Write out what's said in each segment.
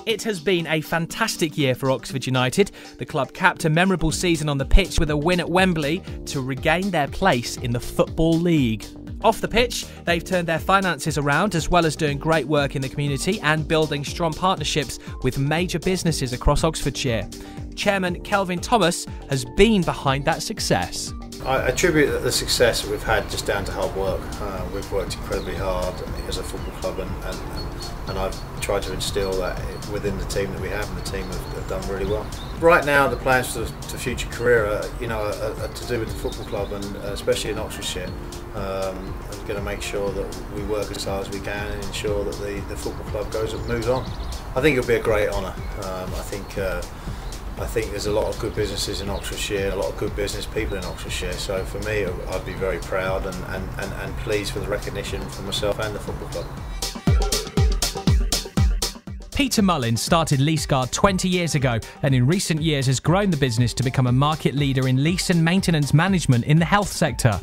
It has been a fantastic year for Oxford United. The club capped a memorable season on the pitch with a win at Wembley to regain their place in the Football League. Off the pitch, they've turned their finances around, as well as doing great work in the community and building strong partnerships with major businesses across Oxfordshire. Chairman Kelvin Thomas has been behind that success. I attribute the success that we've had just down to hard work. We've worked incredibly hard as a football club, and I've tried to instill that within the team that we have, and the team have done really well. Right now, the plans to future career are to do with the football club, and especially in Oxfordshire. I'm going to make sure that we work as hard as we can and ensure that the football club moves on. I think it'll be a great honour. I think there's a lot of good businesses in Oxfordshire, a lot of good business people in Oxfordshire, so for me I'd be very proud and pleased for the recognition for myself and the football club. Peter Mullins started LeaseGuard 20 years ago and in recent years has grown the business to become a market leader in lease and maintenance management in the health sector.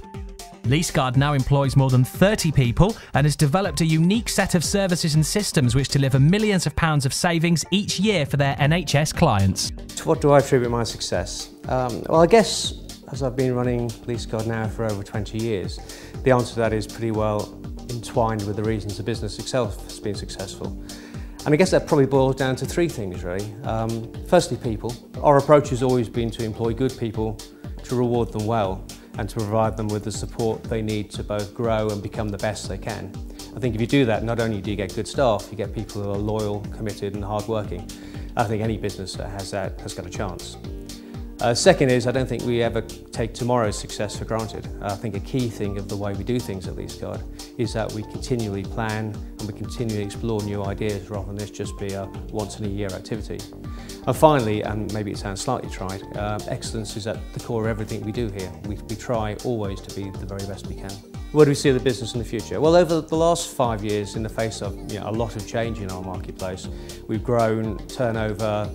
LeaseGuard now employs more than 30 people and has developed a unique set of services and systems which deliver millions of pounds of savings each year for their NHS clients. To what do I attribute my success? Well, I guess as I've been running LeaseGuard now for over 20 years, the answer to that is pretty well entwined with the reasons the business itself has been successful. And I guess that probably boils down to three things really. Firstly, people. Our approach has always been to employ good people, to reward them well, and to provide them with the support they need to both grow and become the best they can. I think if you do that, not only do you get good staff, you get people who are loyal, committed and hard-working. I think any business that has that has got a chance. Second is, I don't think we ever take tomorrow's success for granted. I think a key thing of the way we do things at LeaseGuard is that we continually plan and we continually explore new ideas rather than this just be a once-in-a-year activity. And finally, and maybe it sounds slightly trite, excellence is at the core of everything we do here. We try always to be the very best we can. Where do we see the business in the future? Well, over the last 5 years, in the face of a lot of change in our marketplace, we've grown turnover,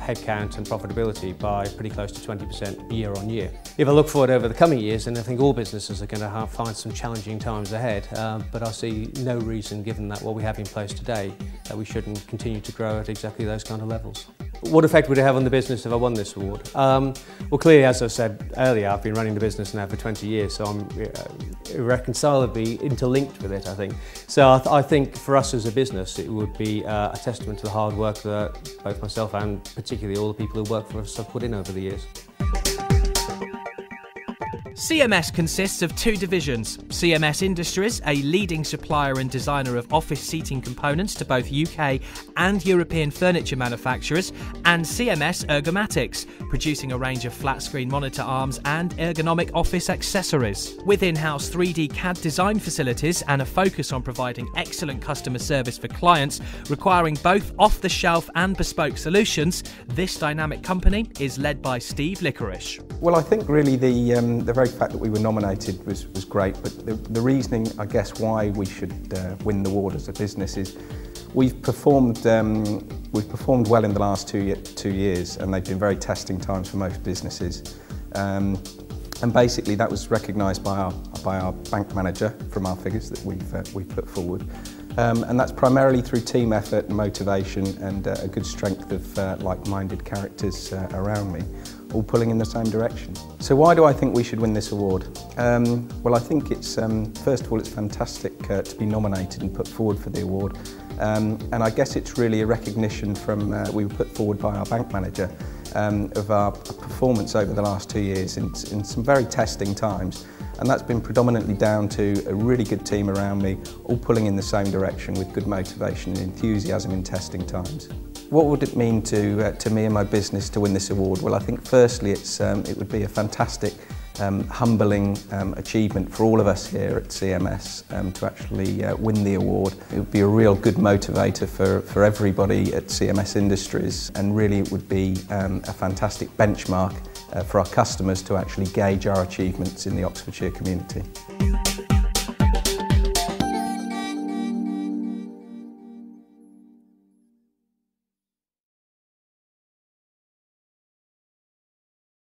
headcount and profitability by pretty close to 20% year on year. If I look forward over the coming years, then I think all businesses are going to find some challenging times ahead, but I see no reason, given that what we have in place today, that we shouldn't continue to grow at exactly those kind of levels. What effect would it have on the business if I won this award? Well, clearly, as I said earlier, I've been running the business now for 20 years, so I'm irreconcilably interlinked with it, I think. So I think for us as a business, it would be a testament to the hard work that both myself and particularly all the people who work for us have put in over the years. CMS consists of two divisions: CMS Industries, a leading supplier and designer of office seating components to both UK and European furniture manufacturers, and CMS Ergomatics, producing a range of flat-screen monitor arms and ergonomic office accessories. With in-house 3D CAD design facilities and a focus on providing excellent customer service for clients requiring both off-the-shelf and bespoke solutions, this dynamic company is led by Steve Licorice. Well, I think really the very fact that we were nominated was great, but the reasoning, I guess, why we should win the award as a business is we've performed well in the last 2 years, and they've been very testing times for most businesses. And basically that was recognised by our bank manager from our figures that we've put forward. And that's primarily through team effort and motivation and a good strength of like-minded characters around me, all pulling in the same direction. So why do I think we should win this award? Well, I think it's, first of all, it's fantastic to be nominated and put forward for the award. And I guess it's really a recognition from, we were put forward by our bank manager, of our performance over the last 2 years in some very testing times. And that's been predominantly down to a really good team around me, all pulling in the same direction with good motivation and enthusiasm in testing times. What would it mean to me and my business to win this award? Well, I think firstly it would be a fantastic, humbling achievement for all of us here at CMS to actually win the award. It would be a real good motivator for everybody at CMS Industries, and really it would be a fantastic benchmark for our customers to actually gauge our achievements in the Oxfordshire community.